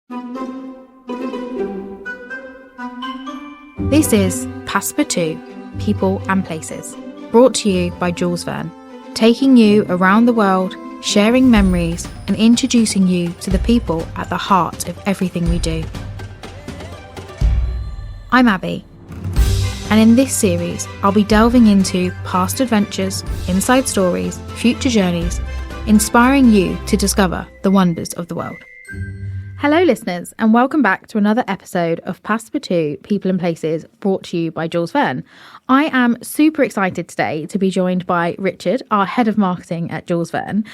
This is Passepartout, People and Places, brought to you by Jules Vernes, taking you around the world, sharing memories and introducing you to the people at the heart of everything we do. I'm Abby, and in this series I'll be delving into past adventures, inside stories, future journeys, inspiring you to discover the wonders of the world. Hello listeners, and welcome back to another episode of Passepartout, People and Places, brought to you by Jules Vernes. I am super excited today to be joined by Richard, our head of marketing at Jules Vernes.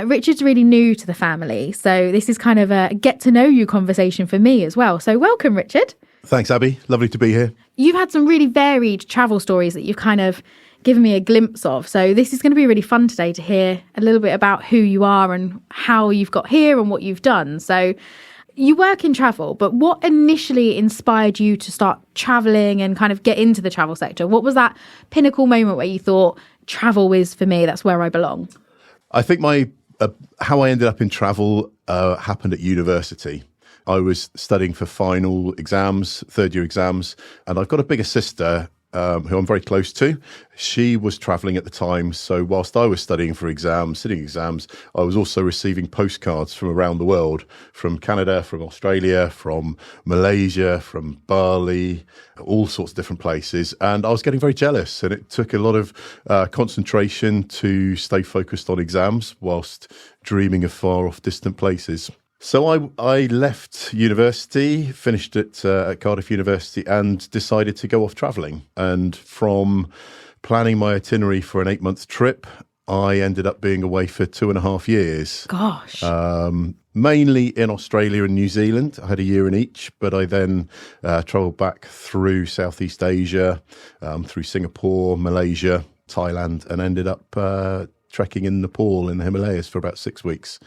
Richard's really new to the family, so this is kind of a get to know you conversation for me as well. So welcome, Richard. Thanks, Abby. Lovely to be here. You've had some really varied travel stories that you've kind of given me a glimpse of. So this is going to be really fun today to hear a little bit about who you are and how you've got here and what you've done. So you work in travel, but what initially inspired you to start traveling and kind of get into the travel sector? What was that pinnacle moment where you thought, travel is for me, that's where I belong? I think how I ended up in travel happened at university. I was studying for final exams, third year exams, and I've got a bigger sister who I'm very close to. She was traveling at the time, so whilst I was studying for exams, sitting exams, I was also receiving postcards from around the world, from Canada, from Australia, from Malaysia, from Bali, all sorts of different places, and I was getting very jealous, and it took a lot of concentration to stay focused on exams whilst dreaming of far off distant places. So I left university, finished at Cardiff University, and decided to go off travelling. And from planning my itinerary for an 8-month trip, I ended up being away for 2.5 years. Gosh. Mainly in Australia and New Zealand. I had a year in each, but I then travelled back through Southeast Asia, through Singapore, Malaysia, Thailand, and ended up trekking in Nepal in the Himalayas for about 6 weeks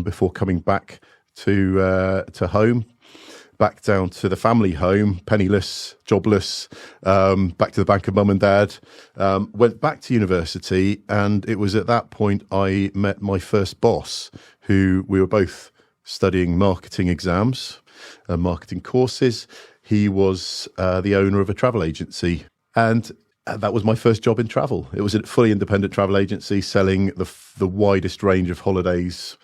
before coming back to home, back down to the family home, penniless, jobless, back to the bank of mum and dad, went back to university, and it was at that point I met my first boss, who we were both studying marketing exams, marketing courses. He was the owner of a travel agency, and that was my first job in travel. It was a fully independent travel agency selling the widest range of holidays,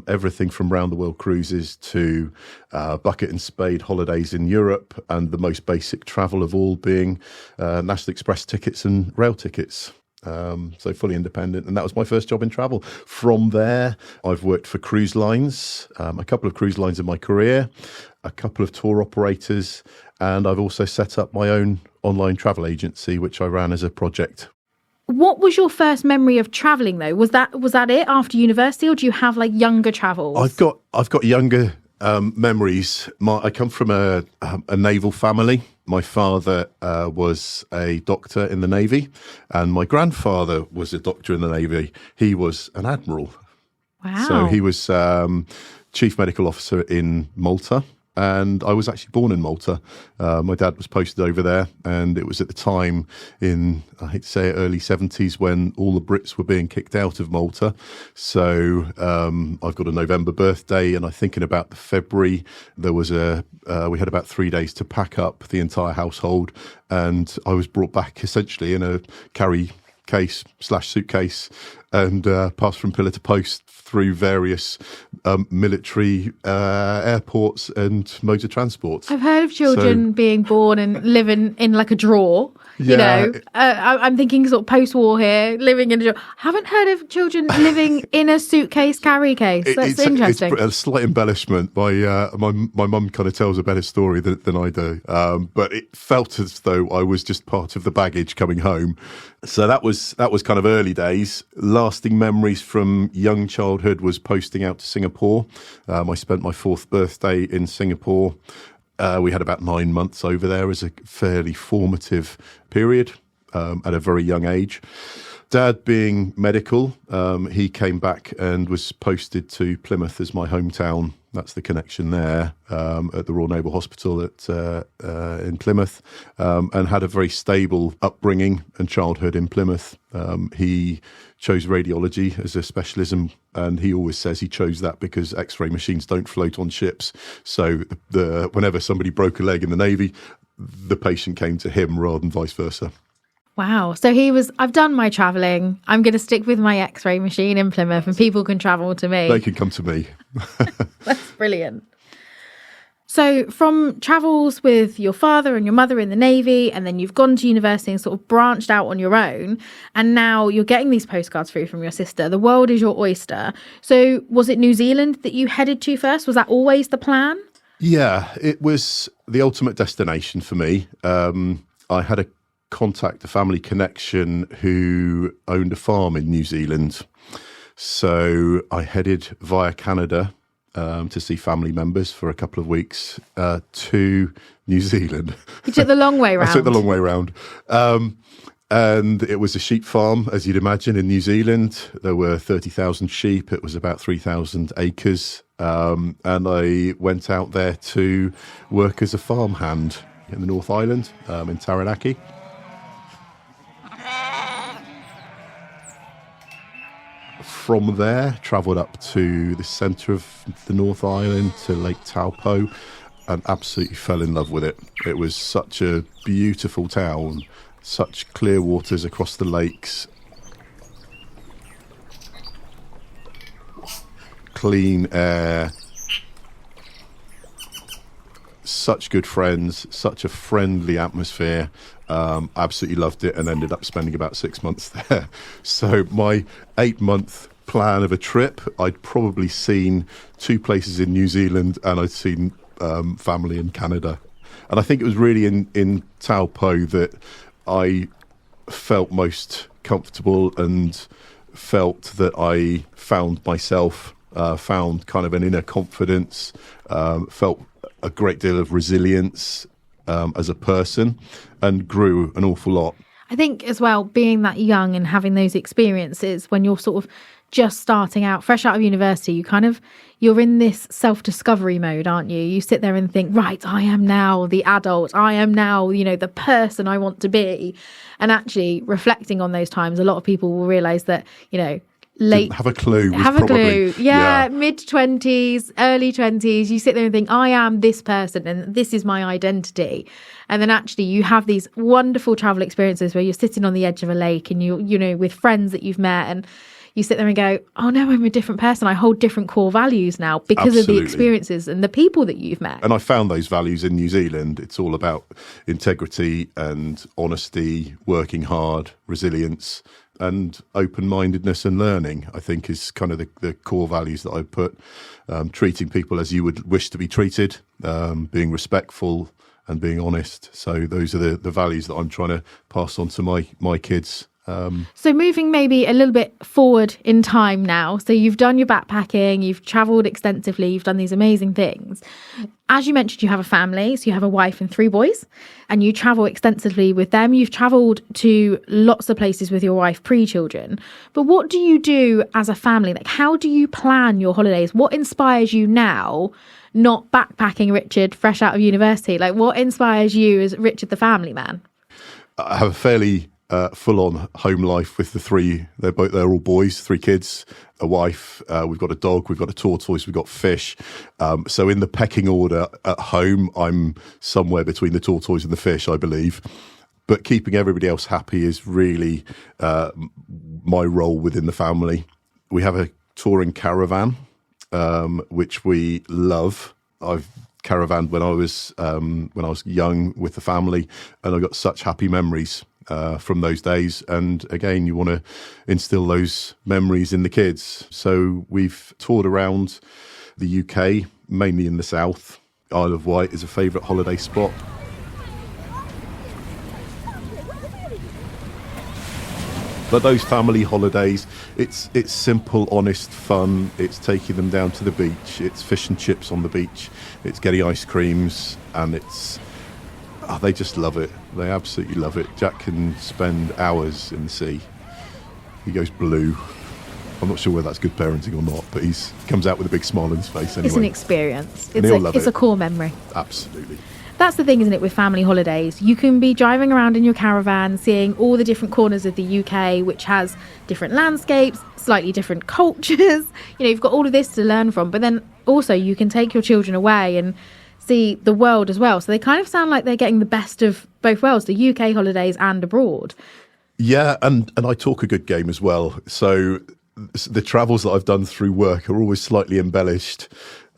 everything from round the world cruises to bucket and spade holidays in Europe, and the most basic travel of all being National Express tickets and rail tickets. So fully independent, and that was my first job in travel. From there, I've worked for cruise lines, a couple of cruise lines in my career, a couple of tour operators, and I've also set up my own online travel agency, which I ran as a project. What was your first memory of travelling though? Was that it after university, or do you have like younger travels? I've got younger memories. I come from a naval family. My father was a doctor in the Navy, and my grandfather was a doctor in the Navy. He was an admiral. Wow. So he was chief medical officer in Malta. And I was actually born in Malta. My dad was posted over there, and it was at the time in, I hate to say it, early 70s when all the Brits were being kicked out of Malta. So I've got a November birthday, and I think in about the February, there was we had about 3 days to pack up the entire household, and I was brought back essentially in a carry case / suitcase, and passed from pillar to post through various military airports and modes of transport. I've heard of children being born and living in like a drawer. You know, I'm thinking sort of post-war here, living in a drawer. I haven't heard of children living in a suitcase carry case. That's interesting. It's a slight embellishment. My mum kind of tells a better story than I do. But it felt as though I was just part of the baggage coming home. So that was kind of early days. Lasting memories from young childhood was posting out to Singapore. I spent my 4th birthday in Singapore. We had about 9 months over there as a fairly formative period at a very young age. Dad being medical, he came back and was posted to Plymouth as my hometown That's the connection there, at the Royal Naval Hospital in Plymouth, and had a very stable upbringing and childhood in Plymouth. He chose radiology as a specialism, and he always says he chose that because X-ray machines don't float on ships. So whenever somebody broke a leg in the Navy, the patient came to him rather than vice versa. Wow. So he was, I've done my travelling. I'm going to stick with my X-ray machine in Plymouth and people can travel to me. They can come to me. That's brilliant. So from travels with your father and your mother in the Navy, and then you've gone to university and sort of branched out on your own, and now you're getting these postcards through from your sister. The world is your oyster. So was it New Zealand that you headed to first? Was that always the plan? Yeah, it was the ultimate destination for me. I had a family connection who owned a farm in New Zealand. So I headed via Canada to see family members for a couple of weeks to New Zealand. You took the long way round. I took the long way round. And it was a sheep farm, as you'd imagine, in New Zealand. There were 30,000 sheep. It was about 3,000 acres. And I went out there to work as a farmhand in the North Island, in Taranaki. From there, travelled up to the centre of the North Island, to Lake Taupo, and absolutely fell in love with it. It was such a beautiful town, such clear waters across the lakes, clean air, such good friends, such a friendly atmosphere. Absolutely loved it, and ended up spending about 6 months there. So my 8-month plan of a trip, I'd probably seen 2 places in New Zealand, and I'd seen family in Canada. And I think it was really in Taupo that I felt most comfortable and felt that I found myself, found kind of an inner confidence, felt a great deal of resilience as a person, and grew an awful lot. I think as well, being that young and having those experiences when you're sort of just starting out, fresh out of university, you're in this self-discovery mode, aren't you? You sit there and think, right, I am now the adult. I am now, the person I want to be. And actually reflecting on those times, a lot of people will realise that, Didn't have a clue. Yeah, mid-20s, early 20s. You sit there and think, I am this person and this is my identity. And then actually you have these wonderful travel experiences where you're sitting on the edge of a lake and you with friends that you've met, and you sit there and go, oh no, I'm a different person. I hold different core values now because of the experiences and the people that you've met. And I found those values in New Zealand. It's all about integrity and honesty, working hard, resilience, and open-mindedness and learning, I think, is kind of the core values that I put. Treating people as you would wish to be treated, being respectful and being honest. So those are the values that I'm trying to pass on to my kids. So moving maybe a little bit forward in time now. So you've done your backpacking, you've travelled extensively, you've done these amazing things. As you mentioned, you have a family, so you have a wife and 3 boys, and you travel extensively with them. You've travelled to lots of places with your wife pre-children. But what do you do as a family? Like, how do you plan your holidays? What inspires you now, not backpacking Richard fresh out of university? Like, what inspires you as Richard the family man? I have a fairly full-on home life with the 3. They're all boys, 3 kids, a wife. We've got a dog, we've got a tortoise, we've got fish. So in the pecking order at home, I'm somewhere between the tortoise and the fish, I believe. But keeping everybody else happy is really my role within the family. We have a touring caravan, which we love. I've caravanned when I was young with the family, and I got such happy memories from those days. And again, you want to instill those memories in the kids. So we've toured around the UK, mainly in the south. Isle of Wight is a favourite holiday spot. But those family holidays, it's simple, honest fun. It's taking them down to the beach. It's fish and chips on the beach. It's getting ice creams, and they just love it. They absolutely love it. Jack can spend hours in the sea. He goes blue I'm not sure whether that's good parenting or not, but he comes out with a big smile on his face anyway. It's an experience. It's a core memory. Absolutely. That's the thing, isn't it, with family holidays? You can be driving around in your caravan, seeing all the different corners of the UK, which has different landscapes, slightly different cultures. You've got all of this to learn from. But then also you can take your children away and see the world as well. So they kind of sound like they're getting the best of both worlds, the UK holidays and abroad. Yeah, and I talk a good game as well. So the travels that I've done through work are always slightly embellished.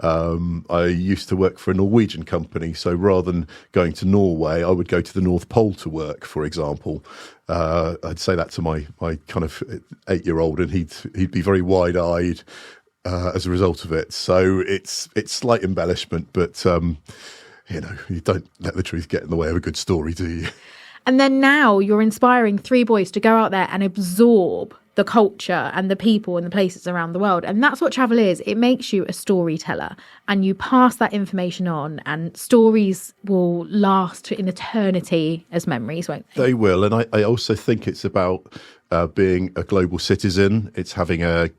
I used to work for a Norwegian company, so rather than going to Norway, I would go to the North Pole to work, for example. I'd say that to my kind of 8-year-old, and he'd be very wide-eyed as a result of it. So it's slight embellishment, but you don't let the truth get in the way of a good story, do you? And then now you're inspiring 3 boys to go out there and absorb the culture and the people and the places around the world. And that's what travel is. It makes you a storyteller, and you pass that information on, and stories will last in eternity as memories, won't they? They will. And I also think it's about being a global citizen. It's having a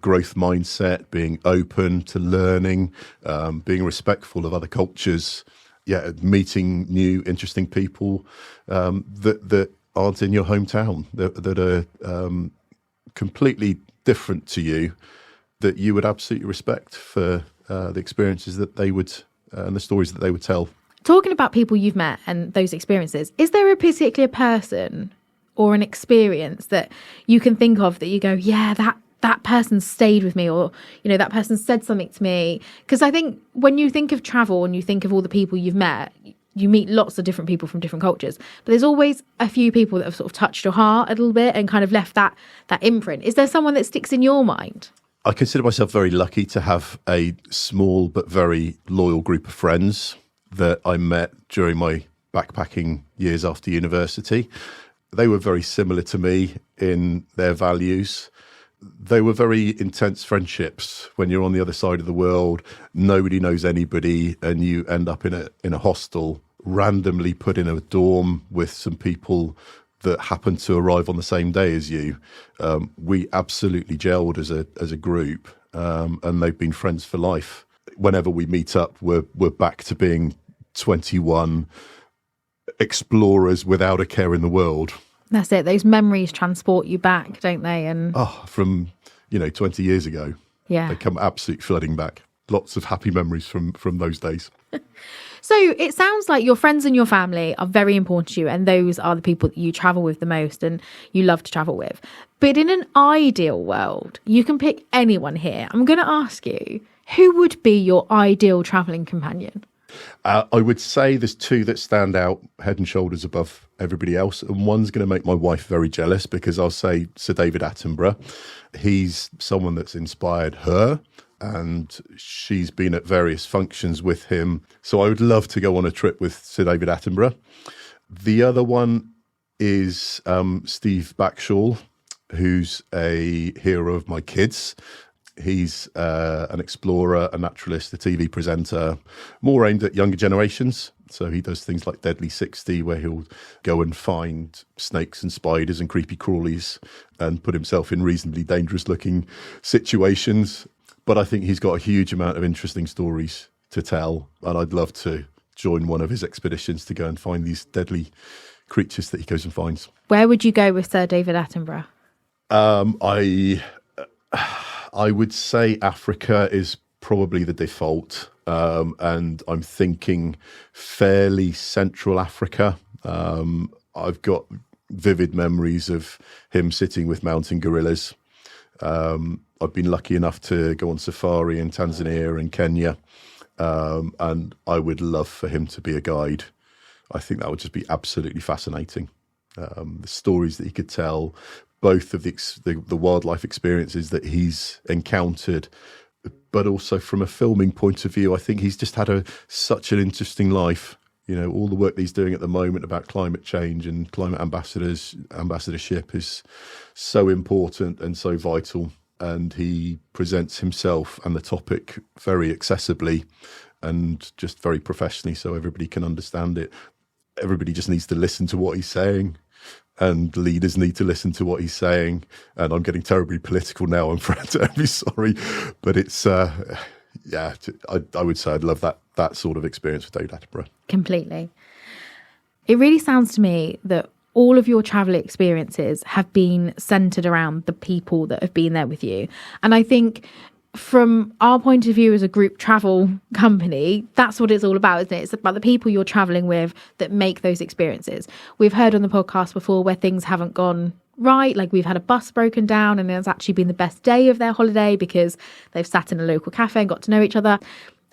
growth mindset, being open to learning, being respectful of other cultures, meeting new, interesting people that aren't in your hometown, that are completely different to you, that you would absolutely respect for the experiences that they would and the stories that they would tell. Talking about people you've met and those experiences, is there a particular person or an experience that you can think of that you go, yeah, that person stayed with me, or that person said something to me? Because I think when you think of travel and you think of all the people you've met, you meet lots of different people from different cultures, but there's always a few people that have sort of touched your heart a little bit and kind of left that imprint. Is there someone that sticks in your mind? I consider myself very lucky to have a small but very loyal group of friends that I met during my backpacking years after university. They were very similar to me in their values. They were very intense friendships. When you're on the other side of the world, nobody knows anybody, and you end up in a hostel, randomly put in a dorm with some people that happen to arrive on the same day as you. We absolutely gelled as a group, and they've been friends for life. Whenever we meet up, we're back to being 21 explorers without a care in the world. That's it. Those memories transport you back, don't they? And from 20 years ago. Yeah, they come absolutely flooding back. Lots of happy memories from those days. So it sounds like your friends and your family are very important to you, and those are the people that you travel with the most and you love to travel with. But in an ideal world, you can pick anyone here. I'm going to ask you, who would be your ideal travelling companion? I would say there's 2 that stand out head and shoulders above everybody else, and one's going to make my wife very jealous, because I'll say Sir David Attenborough. He's someone that's inspired her, and she's been at various functions with him. So I would love to go on a trip with Sir David Attenborough. The other one is Steve Backshall, who's a hero of my kids. He's an explorer, a naturalist, a TV presenter, more aimed at younger generations. So he does things like Deadly 60, where he'll go and find snakes and spiders and creepy crawlies and put himself in reasonably dangerous looking situations. But I think he's got a huge amount of interesting stories to tell, and I'd love to join one of his expeditions to go and find these deadly creatures that he goes and finds. Where would you go with Sir David Attenborough? I would say Africa is probably the default, and I'm thinking fairly Central Africa. I've got vivid memories of him sitting with mountain gorillas. I've been lucky enough to go on safari in Tanzania and Kenya, and I would love for him to be a guide. I think that would just be absolutely fascinating. The stories that he could tell, both of the wildlife experiences that he's encountered, but also from a filming point of view. I think he's just had such an interesting life. All the work that he's doing at the moment about climate change and climate ambassadorship is so important and so vital. And he presents himself and the topic very accessibly and just very professionally, so everybody can understand it. Everybody just needs to listen to what he's saying. and leaders need to listen to what he's saying. And I'm getting terribly political now. I'm terribly sorry, but it's I would say I'd love that sort of experience with David Attenborough. Completely. It really sounds to me that all of your travel experiences have been centered around the people that have been there with you. And I think from our point of view as a group travel company, that's what it's all about, isn't it? It's about the people you're traveling with that make those experiences. We've heard on the podcast before where things haven't gone right, like we've had a bus broken down and it's actually been the best day of their holiday because they've sat in a local cafe and got to know each other.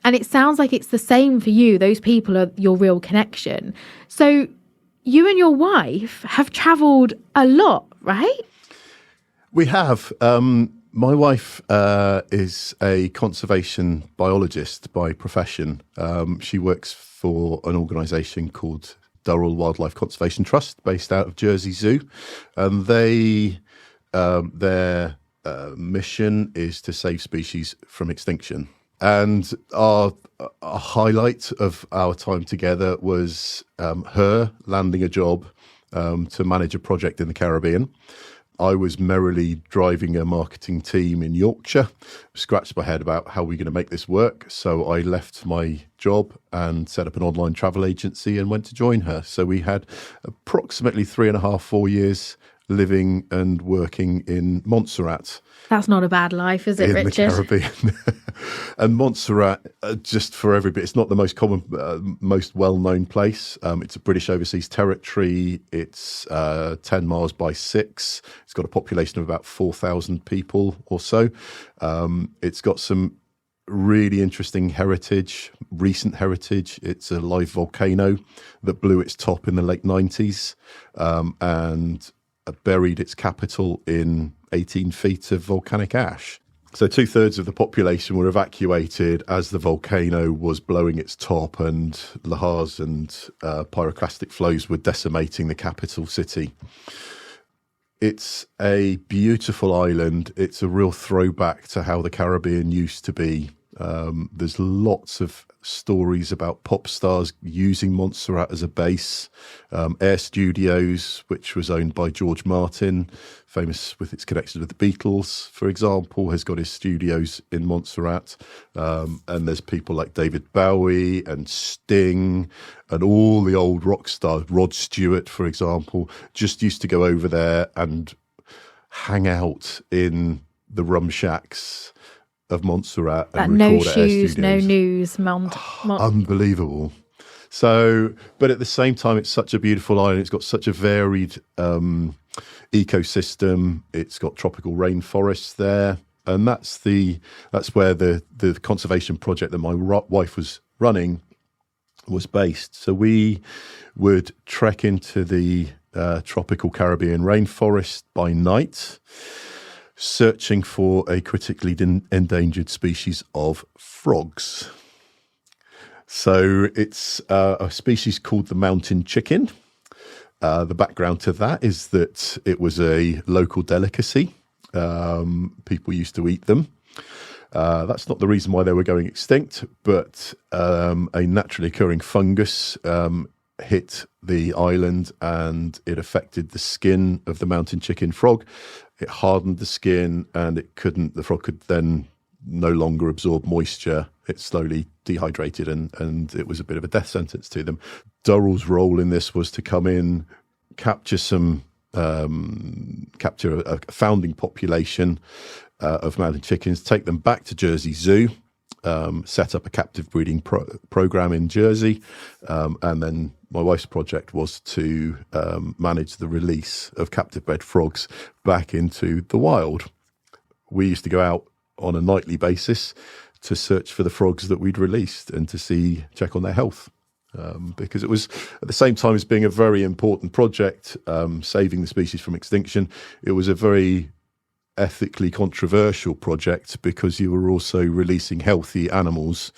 And it sounds like it's the same for you. Those people are your real connection. So you and your wife have travelled a lot, right? We have. My wife is a conservation biologist by profession. She works for an organisation called Durrell Wildlife Conservation Trust, based out of Jersey Zoo, and their mission is to save species from extinction. And our highlight of our time together was her landing a job to manage a project in the Caribbean. I was merrily driving a marketing team in Yorkshire, scratched my head about how we're going to make this work. So I left my job and set up an online travel agency and went to join her. So we had approximately 3.5, 4 years living and working in Montserrat. That's not a bad life, is it, Richard? In the Caribbean. And Montserrat, just for everybody, it's not the most common, most well-known place. It's a British overseas territory. It's 10 miles by 6. It's got a population of about 4,000 people or so. It's got some really interesting heritage, recent heritage. It's a live volcano that blew its top in the late 90s and buried its capital in 18 feet of volcanic ash. So 2/3 of the population were evacuated as the volcano was blowing its top, and lahars and pyroclastic flows were decimating the capital city. It's a beautiful island. It's a real throwback to how the Caribbean used to be. There's lots of stories about pop stars using Montserrat as a base. Air Studios, which was owned by George Martin, famous with its connections with the Beatles, for example, has got his studios in Montserrat. And there's people like David Bowie and Sting and all the old rock stars. Rod Stewart, for example, just used to go over there and hang out in the rum shacks of Montserrat and no record at Air shoes, no Studios. news, Unbelievable. So, but at the same time, it's such a beautiful island. It's got such a varied ecosystem. It's got tropical rainforests there, and that's where the conservation project that my wife was running was based. So we would trek into the tropical Caribbean rainforest by night, searching for a critically endangered species of frogs. So it's a species called the mountain chicken. The background to that is that it was a local delicacy. People used to eat them. That's not the reason why they were going extinct, but a naturally occurring fungus hit the island and it affected the skin of the mountain chicken frog. It hardened the skin and the frog could then no longer absorb moisture. It slowly dehydrated and it was a bit of a death sentence to them. Durrell's role in this was to come in, capture a founding population of mountain chickens, take them back to Jersey Zoo, set up a captive breeding program in Jersey, and then my wife's project was to manage the release of captive bred frogs back into the wild. We used to go out on a nightly basis to search for the frogs that we'd released and to check on their health. Because it was, at the same time as being a very important project, saving the species from extinction, it was a very ethically controversial project because you were also releasing healthy animals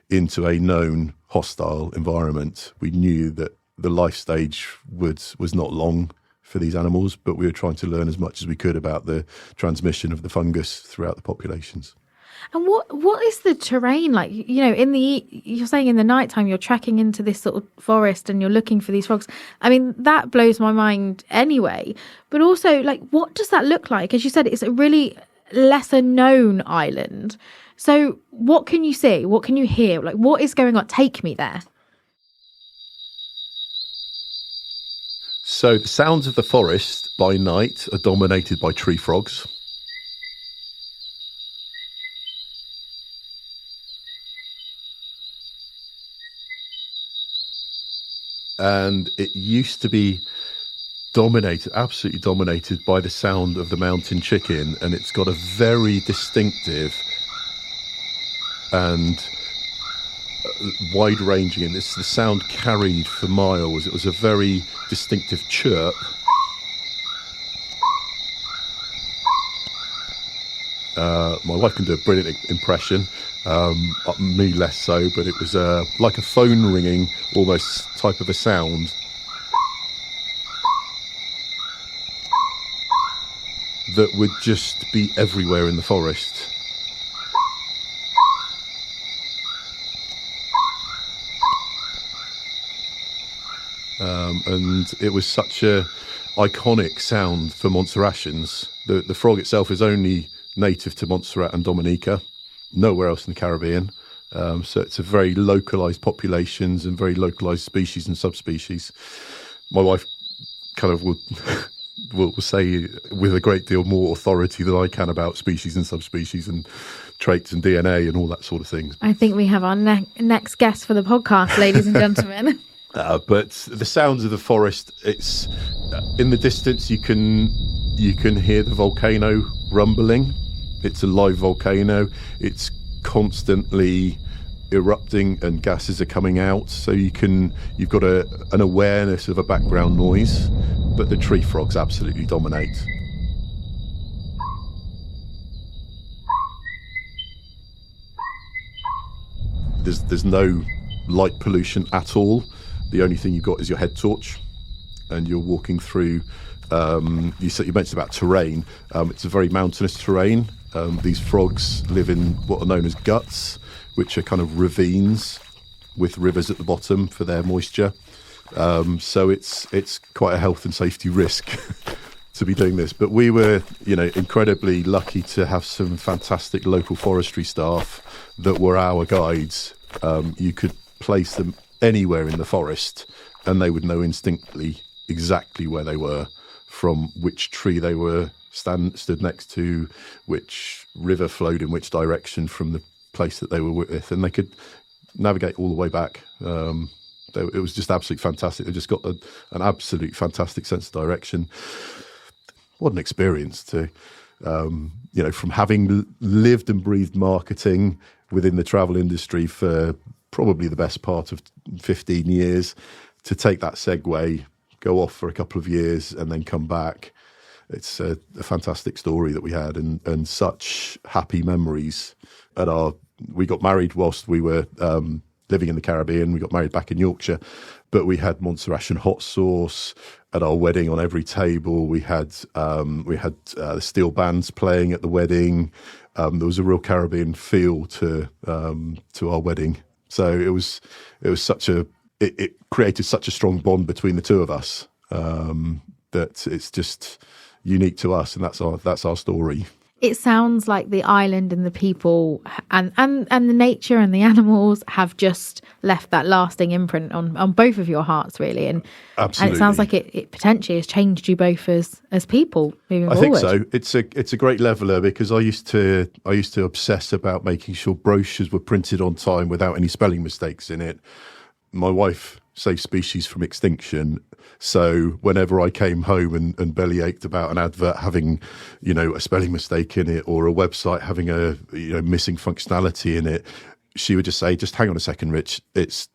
into a known hostile environment. We knew that the life stage was not long for these animals, but we were trying to learn as much as we could about the transmission of the fungus throughout the populations. And what is the terrain like? You're saying in the nighttime you're trekking into this sort of forest and you're looking for these frogs. I mean, that blows my mind anyway. But also, like, what does that look like? As you said, it's a really lesser known island. So what can you see? What can you hear? Like, what is going on? Take me there. So the sounds of the forest by night are dominated by tree frogs. And it used to be absolutely dominated by the sound of the mountain chicken, and it's got a very distinctive and wide-ranging, and it's the sound carried for miles. It was a very distinctive chirp. My wife can do a brilliant impression. Me less so, but it was like a phone ringing almost type of a sound. That would just be everywhere in the forest. And it was such a iconic sound for Montserratians. The frog itself is only native to Montserrat and Dominica, nowhere else in the Caribbean. So it's a very localised populations and very localised species and subspecies. My wife kind of will say with a great deal more authority than I can about species and subspecies and traits and DNA and all that sort of thing. I think we have our next guest for the podcast, ladies and gentlemen. But the sounds of the forest, it's in the distance you can hear the volcano rumbling. It's a live volcano. It's constantly erupting and gases are coming out, so you've got an awareness of a background noise, but the tree frogs absolutely dominate. There's no light pollution at all. The only thing you've got is your head torch, and you're walking through. You mentioned about terrain. It's a very mountainous terrain. These frogs live in what are known as guts, which are kind of ravines with rivers at the bottom for their moisture. So it's quite a health and safety risk to be doing this. But we were, incredibly lucky to have some fantastic local forestry staff that were our guides. You could place them anywhere in the forest and they would know instinctively exactly where they were, from which tree they were stood next to, which river flowed in which direction from the place that they were with, and they could navigate all the way back. It was just absolutely fantastic. They just got an absolute fantastic sense of direction. What an experience to, from having lived and breathed marketing within the travel industry for probably the best part of 15 years, to take that segue, go off for a couple of years and then come back. It's a fantastic story that we had, and such happy memories. We got married whilst we were living in the Caribbean. We got married back in Yorkshire, but we had Montserratian hot sauce at our wedding on every table. We had the steel bands playing at the wedding. There was a real Caribbean feel to our wedding. So it was it created such a strong bond between the two of us that it's just unique to us, and that's our story. It sounds like the island and the people and the nature and the animals have just left that lasting imprint on both of your hearts, really. And absolutely. And it sounds like it potentially has changed you both as people moving forward. I think so. It's a great leveler, because I used to obsess about making sure brochures were printed on time without any spelling mistakes in it. My wife saved species from extinction. So whenever I came home and belly ached about an advert having, a spelling mistake in it, or a website having a missing functionality in it, she would just say, "Just hang on a second, Rich. It's,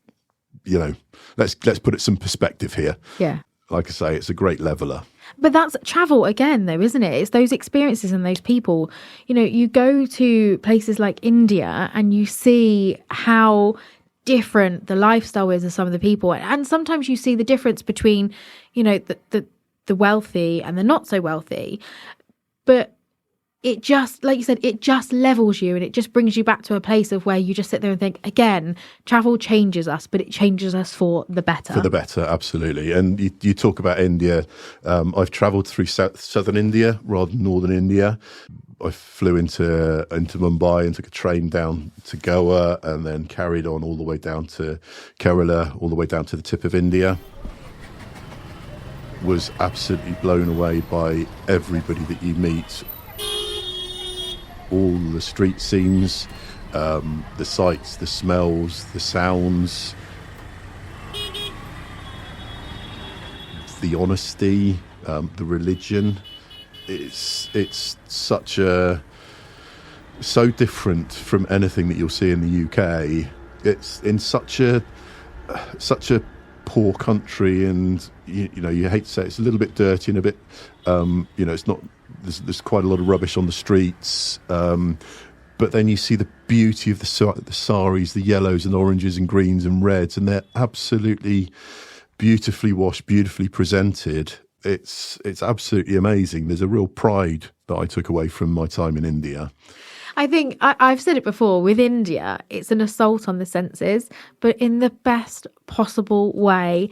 let's put it some perspective here." Yeah. Like I say, it's a great leveler. But that's travel again, though, isn't it? It's those experiences and those people. You go to places like India and you see how different the lifestyle is of some of the people, and sometimes you see the difference between the wealthy and the not so wealthy. But it just, like you said, it just levels you and it just brings you back to a place of where you just sit there and think, again, travel changes us, but it changes us for the better. For the better, absolutely. And you talk about India. I've travelled through southern India rather than northern India. I flew into Mumbai and took a train down to Goa and then carried on all the way down to Kerala, all the way down to the tip of India. Was absolutely blown away by everybody that you meet. All the street scenes, the sights, the smells, the sounds, the honesty, the religion. It's so different from anything that you'll see in the UK. It's in such a poor country, and you hate to say it's a little bit dirty and a bit it's not. There's quite a lot of rubbish on the streets, but then you see the beauty of the saris, the yellows and oranges and greens and reds, and they're absolutely beautifully washed, beautifully presented. It's absolutely amazing. There's a real pride that I took away from my time in India. I think I've said it before, with India, it's an assault on the senses, but in the best possible way.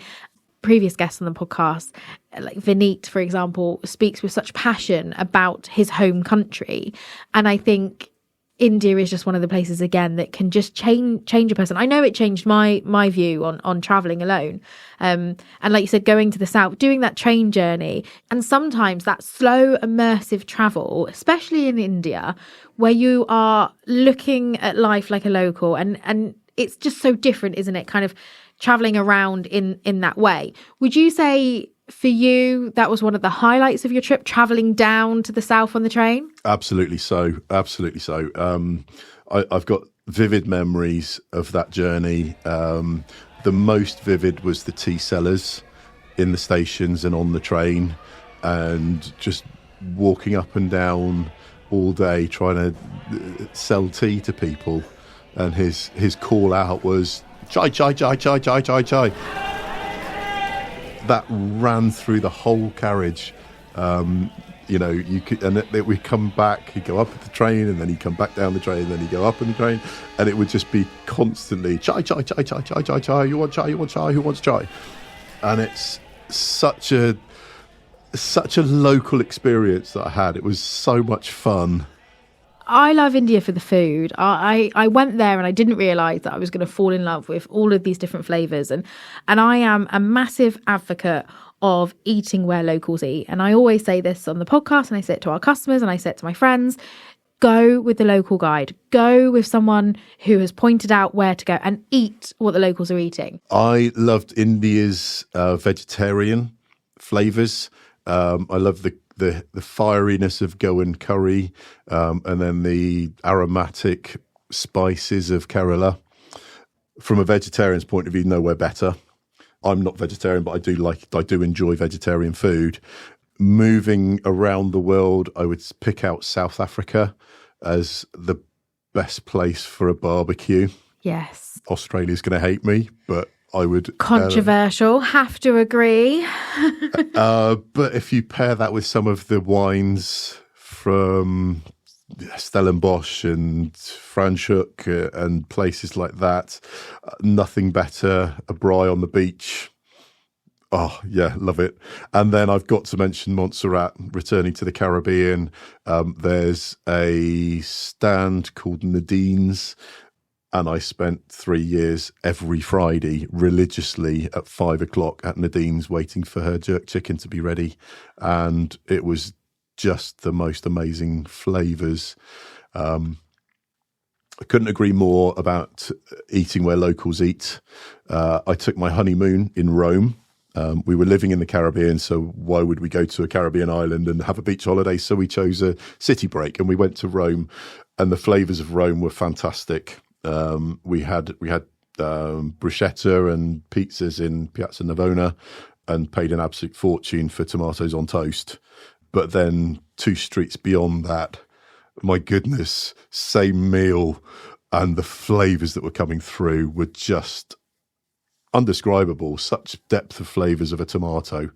Previous guests on the podcast, like Vineet, for example, speaks with such passion about his home country. And I think India is just one of the places, again, that can just change a person. I know it changed my view on travelling alone. And like you said, going to the south, doing that train journey, and sometimes that slow, immersive travel, especially in India, where you are looking at life like a local. And it's just so different, isn't it? Kind of traveling around in that way. Would you say for you that was one of the highlights of your trip, traveling down to the south on the train? Absolutely so. I've got vivid memories of that journey. The most vivid was the tea sellers in the stations and on the train, and just walking up and down all day trying to sell tea to people. And his call out was, "Chai, chai, chai, chai, chai, chai, chai." That ran through the whole carriage. You could, and we come back, he'd go up the train, and then he'd come back down the train, and then he'd go up in the train, and it would just be constantly, "Chai, chai, chai, chai, chai, chai, chai, you want chai, you want chai, who wants chai?" And it's such a local experience that I had. It was so much fun. I love India for the food. I went there and I didn't realise that I was going to fall in love with all of these different flavours. And I am a massive advocate of eating where locals eat. And I always say this on the podcast, and I say it to our customers, and I say it to my friends: go with the local guide. Go with someone who has pointed out where to go, and eat what the locals are eating. I loved India's vegetarian flavours. I love the fieriness of Goan curry, and then the aromatic spices of Kerala. From a vegetarian's point of view, nowhere better. I'm not vegetarian, but I do enjoy vegetarian food. Moving around the world, I would pick out South Africa as the best place for a barbecue. Yes. Australia's going to hate me, but I would... Controversial, have to agree. But if you pair that with some of the wines from Stellenbosch and Franschhoek and places like that, nothing better. A braai on the beach. Oh, yeah, love it. And then I've got to mention Montserrat, returning to the Caribbean. There's a stand called Nadine's, and I spent 3 years every Friday religiously at 5 o'clock at Nadine's waiting for her jerk chicken to be ready. And it was just the most amazing flavours. I couldn't agree more about eating where locals eat. I took my honeymoon in Rome. We were living in the Caribbean, so why would we go to a Caribbean island and have a beach holiday? So we chose a city break and we went to Rome, and the flavours of Rome were fantastic. We had bruschetta and pizzas in Piazza Navona, and paid an absolute fortune for tomatoes on toast. But then 2 streets beyond that, my goodness, same meal, and the flavours that were coming through were just undescribable. Such depth of flavours of a tomato.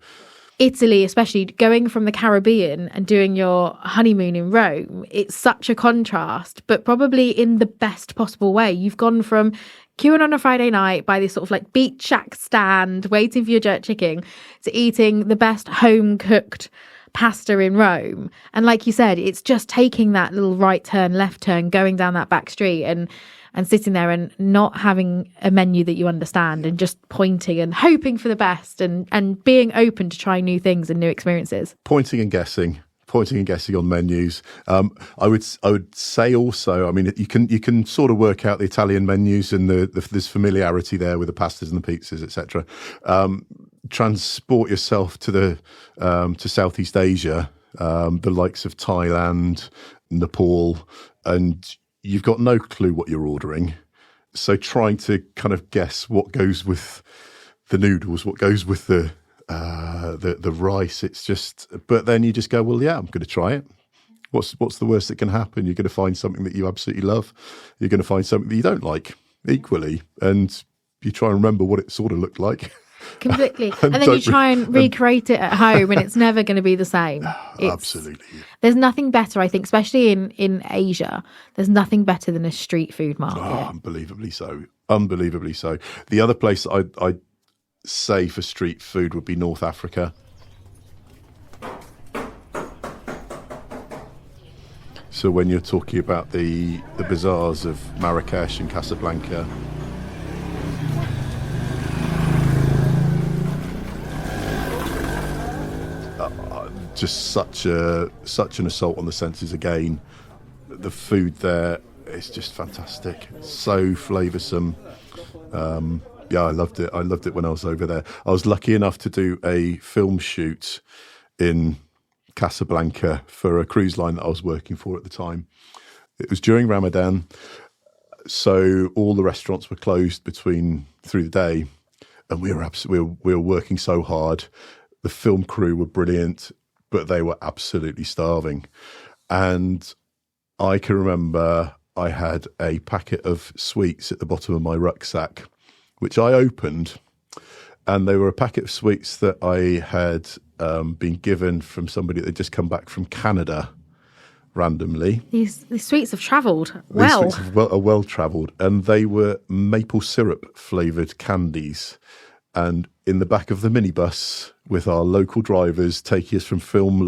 Italy, especially going from the Caribbean and doing your honeymoon in Rome, it's such a contrast, but probably in the best possible way. You've gone from queuing on a Friday night by this sort of like beach shack stand, waiting for your jerk chicken, to eating the best home cooked pasta in Rome. And like you said, it's just taking that little right turn, left turn, going down that back street and sitting there and not having a menu that you understand and just pointing and hoping for the best and being open to trying new things and new experiences. Pointing and guessing on menus. I would say also, I mean, you can sort of work out the Italian menus and there's familiarity there with the pastas and the pizzas, etc. Transport yourself to Southeast Asia, the likes of Thailand, Nepal, and you've got no clue what you're ordering. So trying to kind of guess what goes with the noodles, what goes with the rice, it's just, but then you just go, well, yeah, I'm going to try it. What's the worst that can happen? You're going to find something that you absolutely love. You're going to find something that you don't like equally. And you try and remember what it sort of looked like. Completely. And then you try and recreate it at home and it's never going to be the same. Absolutely. There's nothing better, I think, especially in Asia, there's nothing better than a street food market. Oh, unbelievably so. Unbelievably so. The other place I'd say for street food would be North Africa. So when you're talking about the bazaars of Marrakesh and Casablanca, just such an assault on the senses again. The food there is just fantastic, so flavoursome. Yeah, I loved it. I loved it when I was over there. I was lucky enough to do a film shoot in Casablanca for a cruise line that I was working for at the time. It was during Ramadan, so all the restaurants were closed through the day, and we were working so hard. The film crew were brilliant, but they were absolutely starving. And I can remember I had a packet of sweets at the bottom of my rucksack, which I opened, and they were a packet of sweets that I had been given from somebody that had just come back from Canada randomly. These sweets have travelled well. These sweets are well travelled, and they were maple syrup flavoured candies. And in the back of the minibus, with our local drivers taking us from film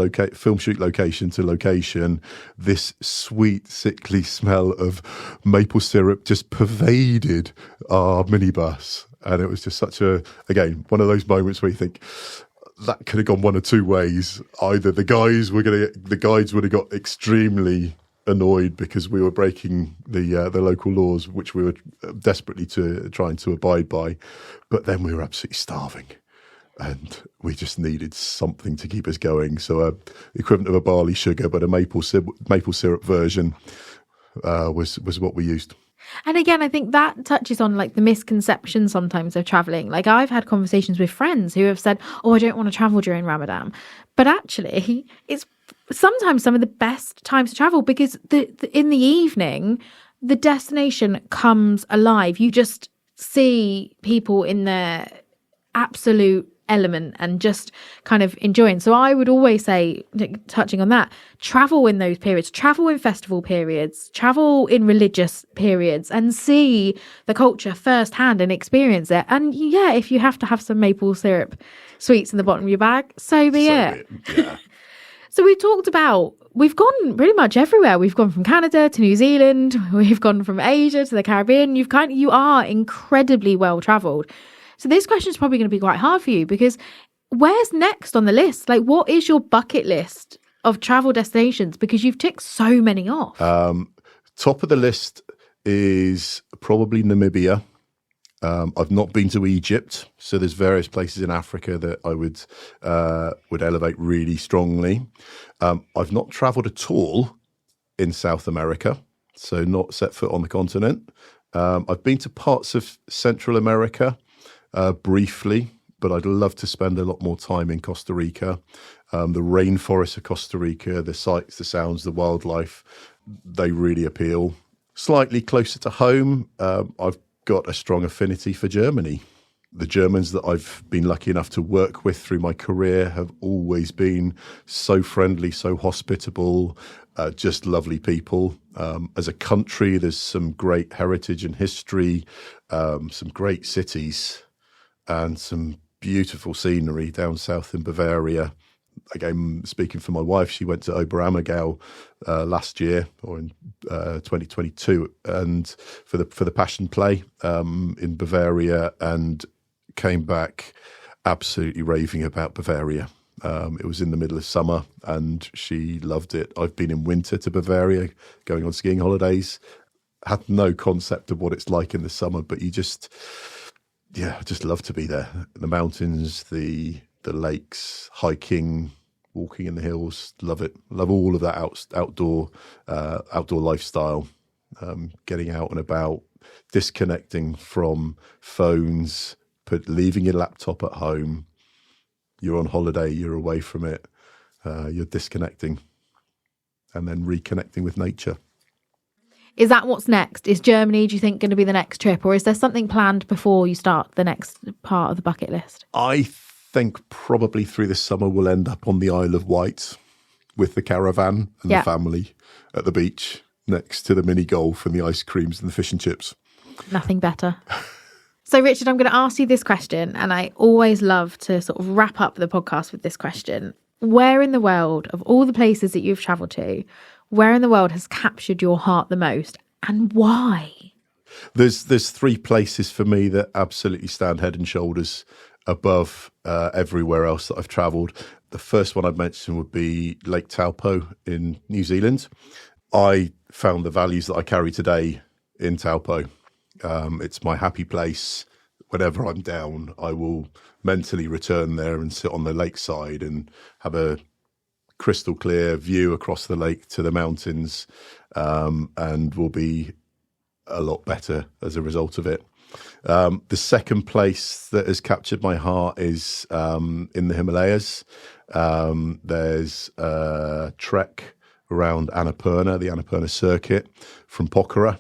shoot location to location, this sweet, sickly smell of maple syrup just pervaded our minibus. And it was just again, one of those moments where you think that could have gone one or two ways. Either the guides would have got extremely annoyed because we were breaking the local laws, which we were desperately trying to abide by, but then we were absolutely starving, and we just needed something to keep us going. So, the equivalent of a barley sugar, but a maple syrup version was what we used. And again, I think that touches on like the misconception sometimes of traveling. Like I've had conversations with friends who have said, "Oh, I don't want to travel during Ramadan," but actually, it's sometimes some of the best times to travel because in the evening, the destination comes alive. You just see people in their absolute element and just kind of enjoying. So I would always say, touching on that, travel in those periods, travel in festival periods, travel in religious periods, and see the culture firsthand and experience it. And yeah, if you have to have some maple syrup sweets in the bottom of your bag, so be it. Yeah. So we've gone pretty much everywhere. We've gone from Canada to New Zealand. We've gone from Asia to the Caribbean. You are incredibly well travelled. So this question is probably going to be quite hard for you because where's next on the list? Like, what is your bucket list of travel destinations? Because you've ticked so many off. Top of the list is probably Namibia. I've not been to Egypt, so there's various places in Africa that I would elevate really strongly. I've not travelled at all in South America, so not set foot on the continent. I've been to parts of Central America briefly, but I'd love to spend a lot more time in Costa Rica. The rainforests of Costa Rica, the sights, the sounds, the wildlife, they really appeal. Slightly closer to home, I've got a strong affinity for Germany. The Germans that I've been lucky enough to work with through my career have always been so friendly, so hospitable, just lovely people. As a country, there's some great heritage and history, some great cities, and some beautiful scenery down south in Bavaria. Again, speaking for my wife, she went to Oberammergau last year, or in 2022, and for the Passion Play in Bavaria, and came back absolutely raving about Bavaria. It was in the middle of summer and she loved it. I've been in winter to Bavaria going on skiing holidays. Had no concept of what it's like in the summer, but I just love to be there. The mountains, the lakes, hiking, walking in the hills, love it. Love all of that outdoor lifestyle, getting out and about, disconnecting from phones, leaving your laptop at home. You're on holiday, you're away from it, you're disconnecting and then reconnecting with nature. Is that what's next? Is Germany, do you think, going to be the next trip, or is there something planned before you start the next part of the bucket list? I think probably through the summer we'll end up on the Isle of Wight with the caravan and the family at the beach next to the mini golf and the ice creams and the fish and chips. Nothing better. So, Richard, I'm going to ask you this question, and I always love to sort of wrap up the podcast with this question. Where in the world, of all the places that you've travelled to, where in the world has captured your heart the most, and why? There's three places for me that absolutely stand head and shoulders above everywhere else that I've travelled. The first one I'd mention would be Lake Taupo in New Zealand. I found the values that I carry today in Taupo. It's my happy place. Whenever I'm down, I will mentally return there and sit on the lakeside and have a crystal clear view across the lake to the mountains, and will be a lot better as a result of it. The second place that has captured my heart is in the Himalayas. There's a trek around Annapurna, the Annapurna circuit from Pokhara.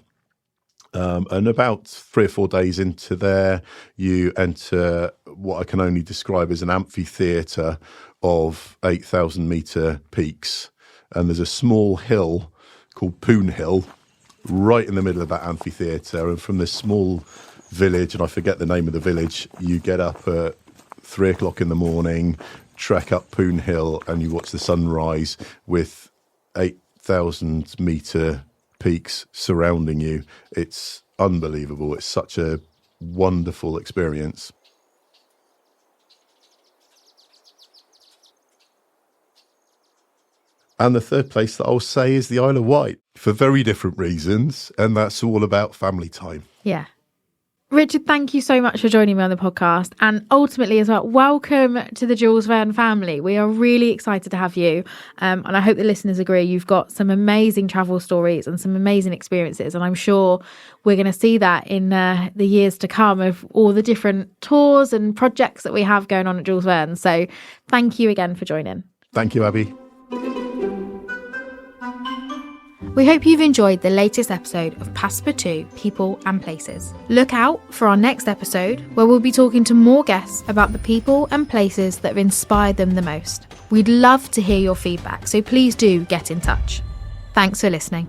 And about 3 or 4 days into there, you enter what I can only describe as an amphitheatre of 8,000 metre peaks. And there's a small hill called Poon Hill right in the middle of that amphitheatre. And from this small village, and I forget the name of the village, you get up at 3 o'clock in the morning, trek up Poon Hill, and you watch the sunrise with 8,000 metre peaks surrounding you. It's unbelievable. It's such a wonderful experience. And the third place that I'll say is the Isle of Wight, for very different reasons, and that's all about family time. Yeah. Richard, thank you so much for joining me on the podcast, and ultimately as well, welcome to the Jules Verne family. We are really excited to have you, and I hope the listeners agree. You've got some amazing travel stories and some amazing experiences, and I'm sure we're going to see that in the years to come of all the different tours and projects that we have going on at Jules Verne. So thank you again for joining. Thank you, Abby. We hope you've enjoyed the latest episode of Passepartout, People and Places. Look out for our next episode, where we'll be talking to more guests about the people and places that have inspired them the most. We'd love to hear your feedback, so please do get in touch. Thanks for listening.